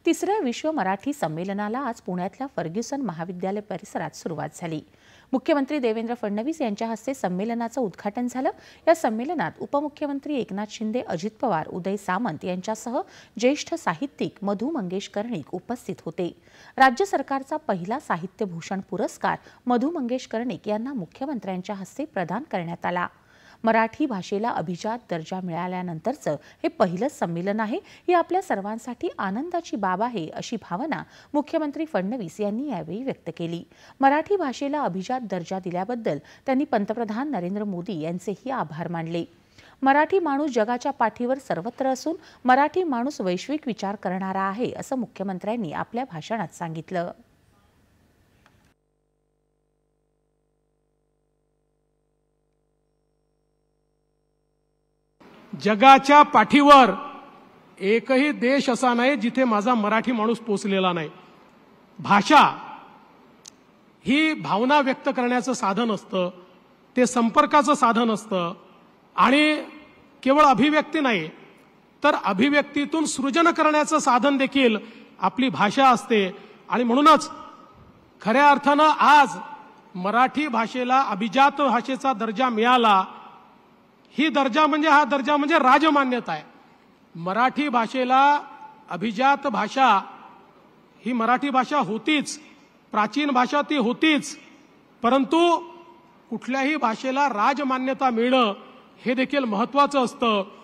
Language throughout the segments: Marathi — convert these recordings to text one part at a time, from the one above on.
तिसऱ्या विश्व मराठी संमेलनाला आज पुण्यातल्या फर्ग्युसन महाविद्यालय परिसरात सुरुवात झाली। मुख्यमंत्री देवेंद्र फडणवीस यांच्या हस्ते संमेलनाचं उद्घाटन झालं। या संमेलनात उपमुख्यमंत्री एकनाथ शिंदे, अजित पवार, उदय सामंत यांच्यासह ज्येष्ठ साहित्यिक मधु मंगेश कर्णिक उपस्थित होते। राज्य सरकारचा पहिला साहित्य भूषण पुरस्कार मधु मंगेश कर्णिक यांना मुख्यमंत्र्यांच्या हस्ते प्रदान करण्यात आला। मराठी भाषेला अभिजात दर्जा मिळाल्यानंतरचं हे पहिलंच संमेलन आहे। ही आपल्या सर्वांसाठी आनंदाची बाब आहे, अशी भावना मुख्यमंत्री फडणवीस यांनी यावेळी व्यक्त केली। मराठी भाषेला अभिजात दर्जा दिल्याबद्दल त्यांनी पंतप्रधान नरेंद्र मोदी यांचेही आभार मानले। मराठी माणूस जगाच्या पाठीवर सर्वत्र असून मराठी माणूस वैश्विक विचार करणारा आहे, असं मुख्यमंत्र्यांनी आपल्या भाषणात सांगितलं। जगाच्या पाठीवर एकही देश असा नाही जिथे माझा मराठी माणूस पोचलेला नाही। भाषा ही भावना व्यक्त करण्याचं साधन असतं, ते संपर्काचं साधन असतं आणि केवळ अभिव्यक्ती नाही तर अभिव्यक्तीतून सृजन करण्याचं साधन देखील आपली भाषा असते। आणि म्हणूनच खऱ्या अर्थानं आज मराठी भाषेला अभिजात भाषेचा दर्जा मिळाला। ही दर्जा म्हणजे राजमान्यता आहे। मराठी भाषेला अभिजात भाषा ही मराठी भाषा होतीच, प्राचीन भाषा ती होतीच, परंतु कुठल्याही भाषेला राजमान्यता मिळणं हे देखील महत्त्वाचं असतं।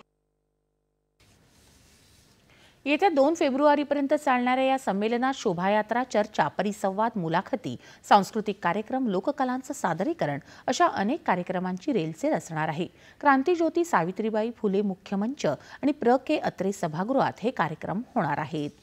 येत्या 2 फेब्रुवारीपर्यंत चालणाऱ्या या संमेलनात शोभायात्रा, चर्चा, परिसंवाद, मुलाखती, सांस्कृतिक कार्यक्रम, लोककलांचं सादरीकरण अशा अनेक कार्यक्रमांची रेलचेल असणार आहे। क्रांतिज्योती सावित्रीबाई फुले मुख्य मंच आणि प्र.के. अत्रे सभागृहात हे कार्यक्रम होणार आहेत।